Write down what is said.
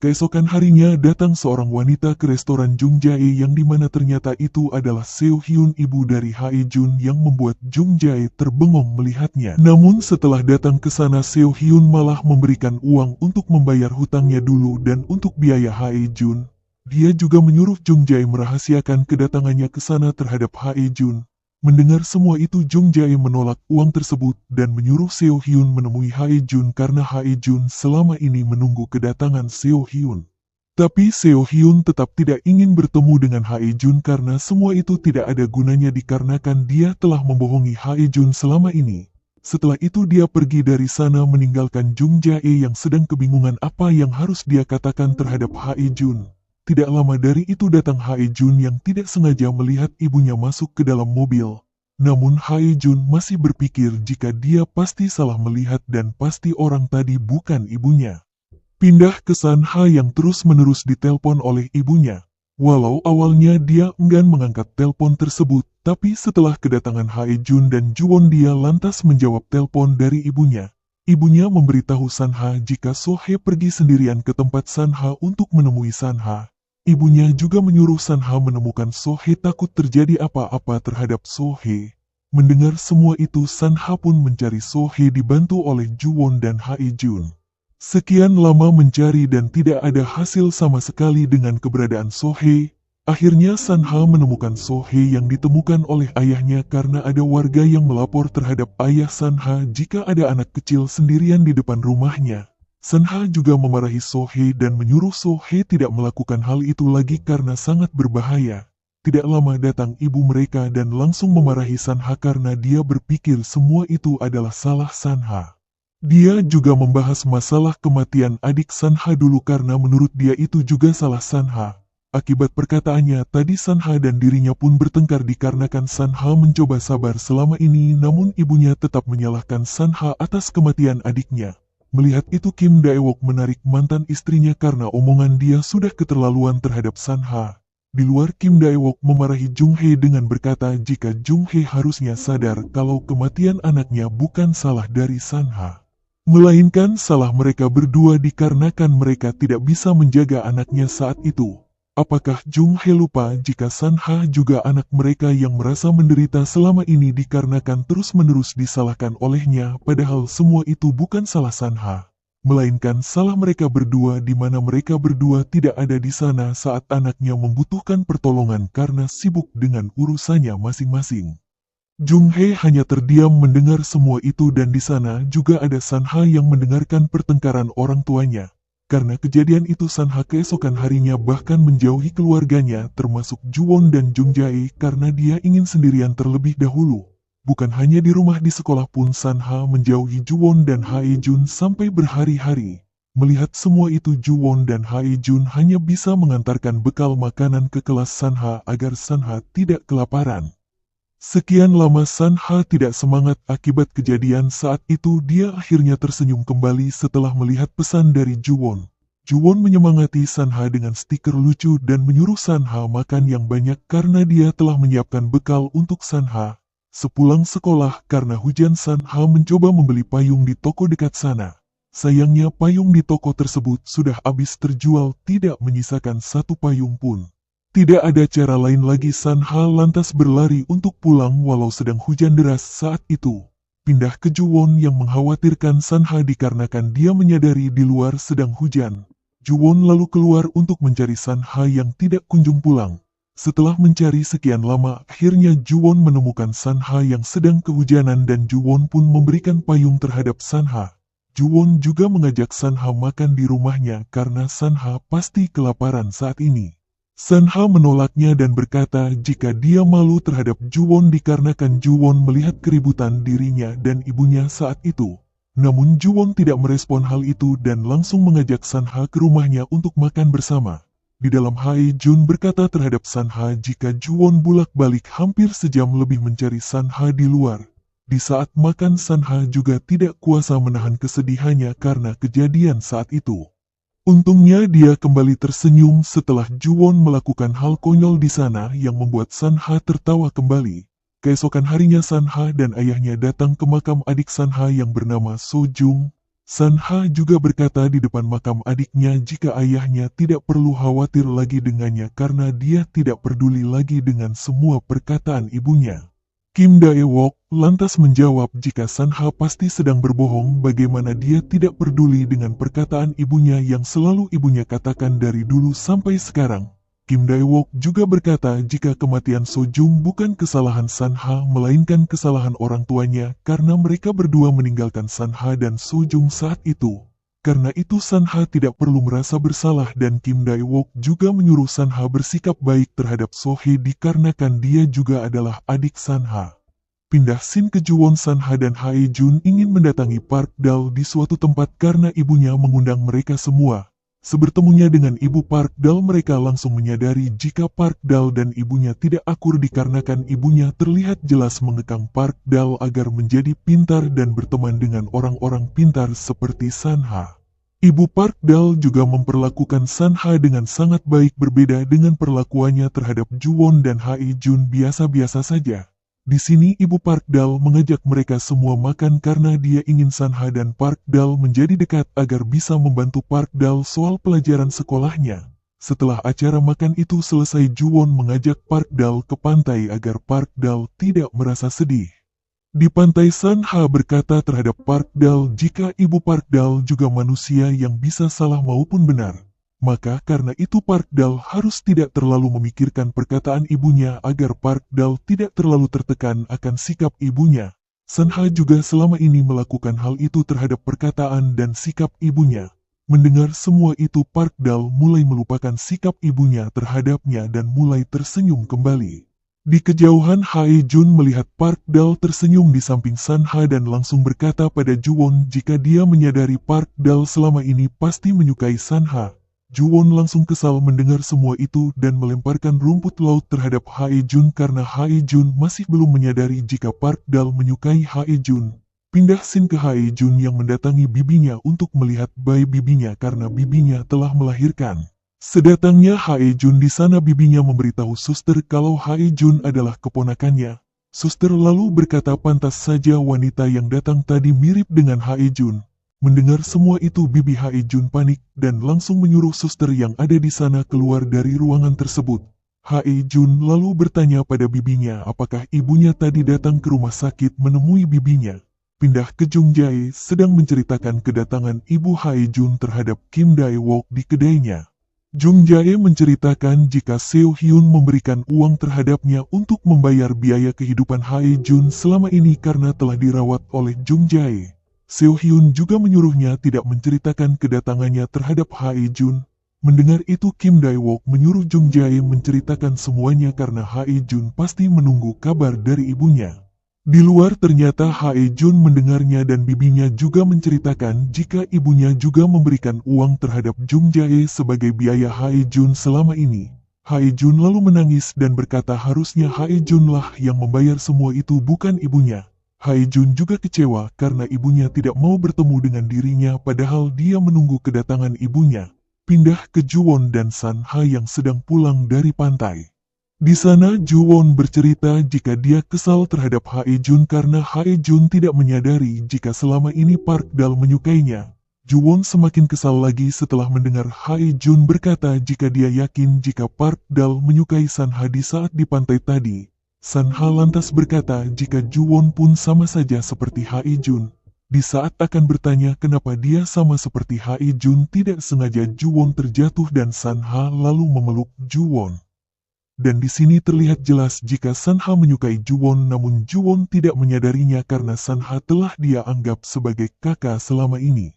Keesokan harinya datang seorang wanita ke restoran Jung Jae yang dimana ternyata itu adalah Seo Hyun, ibu dari Hae Jun, yang membuat Jung Jae terbengong melihatnya. Namun setelah datang ke sana, Seo Hyun malah memberikan uang untuk membayar hutangnya dulu dan untuk biaya Hae Jun. Dia juga menyuruh Jung Jae merahasiakan kedatangannya ke sana terhadap Hae Jun. Mendengar semua itu, Jung Jae menolak uang tersebut dan menyuruh Seo Hyun menemui Hae Jun karena Hae Jun selama ini menunggu kedatangan Seo Hyun. Tapi Seo Hyun tetap tidak ingin bertemu dengan Hae Jun karena semua itu tidak ada gunanya dikarenakan dia telah membohongi Hae Jun selama ini. Setelah itu dia pergi dari sana meninggalkan Jung Jae yang sedang kebingungan apa yang harus dia katakan terhadap Hae Jun. Tidak lama dari itu datang Hae Jun yang tidak sengaja melihat ibunya masuk ke dalam mobil. Namun Hae Jun masih berpikir jika dia pasti salah melihat dan pasti orang tadi bukan ibunya. Pindah ke San Ha yang terus-menerus ditelepon oleh ibunya. Walau awalnya dia enggan mengangkat telepon tersebut, tapi setelah kedatangan Hae Jun dan Juwon, dia lantas menjawab telepon dari ibunya. Ibunya memberitahu San Ha jika Sohee pergi sendirian ke tempat San Ha untuk menemui San Ha. Ibunya juga menyuruh San Ha menemukan Sohee takut terjadi apa-apa terhadap Sohee. Mendengar semua itu, San Ha pun mencari Sohee dibantu oleh Juwon dan Hae Jun. Sekian lama mencari dan tidak ada hasil sama sekali dengan keberadaan Sohee. Akhirnya San Ha menemukan Sohee yang ditemukan oleh ayahnya karena ada warga yang melapor terhadap ayah San Ha jika ada anak kecil sendirian di depan rumahnya. San Ha juga memarahi Sohee dan menyuruh Sohee tidak melakukan hal itu lagi karena sangat berbahaya. Tidak lama datang ibu mereka dan langsung memarahi San Ha karena dia berpikir semua itu adalah salah San Ha. Dia juga membahas masalah kematian adik San Ha dulu karena menurut dia itu juga salah San Ha. Akibat perkataannya tadi, San Ha dan dirinya pun bertengkar dikarenakan San Ha mencoba sabar selama ini namun ibunya tetap menyalahkan San Ha atas kematian adiknya. Melihat itu, Kim Dae-wook menarik mantan istrinya karena omongan dia sudah keterlaluan terhadap San Ha. Di luar, Kim Dae-wook memarahi Jung Hae dengan berkata jika Jung Hae harusnya sadar kalau kematian anaknya bukan salah dari San Ha, melainkan salah mereka berdua dikarenakan mereka tidak bisa menjaga anaknya saat itu. Apakah Jung Hae lupa jika San Ha juga anak mereka yang merasa menderita selama ini dikarenakan terus-menerus disalahkan olehnya, padahal semua itu bukan salah San Ha, melainkan salah mereka berdua di mana mereka berdua tidak ada di sana saat anaknya membutuhkan pertolongan karena sibuk dengan urusannya masing-masing. Jung Hae hanya terdiam mendengar semua itu dan di sana juga ada San Ha yang mendengarkan pertengkaran orang tuanya. Karena kejadian itu, San Ha keesokan harinya bahkan menjauhi keluarganya termasuk Juwon dan Jung Jae karena dia ingin sendirian terlebih dahulu. Bukan hanya di rumah, di sekolah pun San Ha menjauhi Juwon dan Hae Jun sampai berhari-hari. Melihat semua itu, Juwon dan Hae Jun hanya bisa mengantarkan bekal makanan ke kelas San Ha agar San Ha tidak kelaparan. Sekian lama San Ha tidak semangat akibat kejadian saat itu. Dia akhirnya tersenyum kembali setelah melihat pesan dari Juwon. Juwon menyemangati San Ha dengan stiker lucu dan menyuruh San Ha makan yang banyak karena dia telah menyiapkan bekal untuk San Ha. Sepulang sekolah karena hujan, San Ha mencoba membeli payung di toko dekat sana. Sayangnya payung di toko tersebut sudah habis terjual, tidak menyisakan satu payung pun. Tidak ada cara lain lagi, San Ha lantas berlari untuk pulang walau sedang hujan deras saat itu. Pindah ke Juwon yang mengkhawatirkan San Ha dikarenakan dia menyadari di luar sedang hujan. Juwon lalu keluar untuk mencari San Ha yang tidak kunjung pulang. Setelah mencari sekian lama, akhirnya Juwon menemukan San Ha yang sedang kehujanan dan Juwon pun memberikan payung terhadap San Ha. Juwon juga mengajak San Ha makan di rumahnya karena San Ha pasti kelaparan saat ini. San Ha menolaknya dan berkata jika dia malu terhadap Juwon dikarenakan Juwon melihat keributan dirinya dan ibunya saat itu. Namun Juwon tidak merespon hal itu dan langsung mengajak San Ha ke rumahnya untuk makan bersama. Di dalam, Hae Jun berkata terhadap San Ha jika Juwon bolak-balik hampir sejam lebih mencari San Ha di luar. Di saat makan, San Ha juga tidak kuasa menahan kesedihannya karena kejadian saat itu. Untungnya dia kembali tersenyum setelah Juwon melakukan hal konyol di sana yang membuat San Ha tertawa kembali. Keesokan harinya San Ha dan ayahnya datang ke makam adik San Ha yang bernama So Jung. Sanha juga berkata di depan makam adiknya jika ayahnya tidak perlu khawatir lagi dengannya karena dia tidak peduli lagi dengan semua perkataan ibunya. Kim Dae-wook lantas menjawab jika Sanha pasti sedang berbohong, bagaimana dia tidak peduli dengan perkataan ibunya yang selalu ibunya katakan dari dulu sampai sekarang. Kim Dae-wook juga berkata jika kematian Sojung bukan kesalahan Sanha melainkan kesalahan orang tuanya karena mereka berdua meninggalkan Sanha dan Sojung saat itu. Karena itu Sanha tidak perlu merasa bersalah dan Kim Dae-wook juga menyuruh Sanha bersikap baik terhadap Sohee dikarenakan dia juga adalah adik Sanha. Pindah scene ke Juwon. Sanha dan Hae-jun ingin mendatangi Park Dal di suatu tempat karena ibunya mengundang mereka semua. Sebertemunya dengan ibu Park Dal, mereka langsung menyadari jika Park Dal dan ibunya tidak akur dikarenakan ibunya terlihat jelas mengekang Park Dal agar menjadi pintar dan berteman dengan orang-orang pintar seperti Sanha. Ibu Park Dal juga memperlakukan Sanha dengan sangat baik, berbeda dengan perlakuannya terhadap Juwon dan Hae-jun biasa-biasa saja. Di sini ibu Park Dal mengajak mereka semua makan karena dia ingin Sanha dan Park Dal menjadi dekat agar bisa membantu Park Dal soal pelajaran sekolahnya. Setelah acara makan itu selesai, Juwon mengajak Park Dal ke pantai agar Park Dal tidak merasa sedih. Di pantai, Sanha berkata terhadap Park Dal jika ibu Park Dal juga manusia yang bisa salah maupun benar. Maka karena itu Park Dal harus tidak terlalu memikirkan perkataan ibunya agar Park Dal tidak terlalu tertekan akan sikap ibunya. Sanha juga selama ini melakukan hal itu terhadap perkataan dan sikap ibunya. Mendengar semua itu, Park Dal mulai melupakan sikap ibunya terhadapnya dan mulai tersenyum kembali. Di kejauhan, Hae-jun melihat Park Dal tersenyum di samping Sanha dan langsung berkata pada Juwon jika dia menyadari Park Dal selama ini pasti menyukai Sanha. Juwon langsung kesal mendengar semua itu dan melemparkan rumput laut terhadap Hae-jun karena Hae-jun masih belum menyadari jika Park Dal menyukai Hae-jun. Pindah scene ke Hae-jun yang mendatangi bibinya untuk melihat bayi bibinya karena bibinya telah melahirkan. Sedatangnya Hae-jun di sana, bibinya memberitahu suster kalau Hae-jun adalah keponakannya. Suster lalu berkata pantas saja wanita yang datang tadi mirip dengan Hae-jun. Mendengar semua itu, bibi Hae-jun panik dan langsung menyuruh suster yang ada di sana keluar dari ruangan tersebut. Hae-jun lalu bertanya pada bibinya apakah ibunya tadi datang ke rumah sakit menemui bibinya. Pindah ke Jung Jae sedang menceritakan kedatangan ibu Hae-jun terhadap Kim Dae-wook di kedainya. Jung Jae menceritakan jika Seo Hyun memberikan uang terhadapnya untuk membayar biaya kehidupan Hae-jun selama ini karena telah dirawat oleh Jung Jae. Seo Hyun juga menyuruhnya tidak menceritakan kedatangannya terhadap Hae-jun. Mendengar itu, Kim Dae-wook menyuruh Jung Jae menceritakan semuanya karena Hae-jun pasti menunggu kabar dari ibunya. Di luar ternyata Hae-jun mendengarnya dan bibinya juga menceritakan jika ibunya juga memberikan uang terhadap Jung Jae sebagai biaya Hae-jun selama ini. Hae-jun lalu menangis dan berkata harusnya Hae-jun lah yang membayar semua itu, bukan ibunya. Hae-jun juga kecewa karena ibunya tidak mau bertemu dengan dirinya padahal dia menunggu kedatangan ibunya. Pindah ke Juwon dan Sanha yang sedang pulang dari pantai. Di sana Juwon bercerita jika dia kesal terhadap Hae-jun karena Hae-jun tidak menyadari jika selama ini Park Dal menyukainya. Juwon semakin kesal lagi setelah mendengar Hae-jun berkata jika dia yakin jika Park Dal menyukai Sanha di saat di pantai tadi. Sanha lantas berkata jika Juwon pun sama saja seperti Hae-jun. Di saat akan bertanya kenapa dia sama seperti Hae-jun, tidak sengaja Juwon terjatuh dan Sanha lalu memeluk Juwon. Dan di sini terlihat jelas jika Sanha menyukai Juwon, namun Juwon tidak menyadarinya karena Sanha telah dia anggap sebagai kakak selama ini.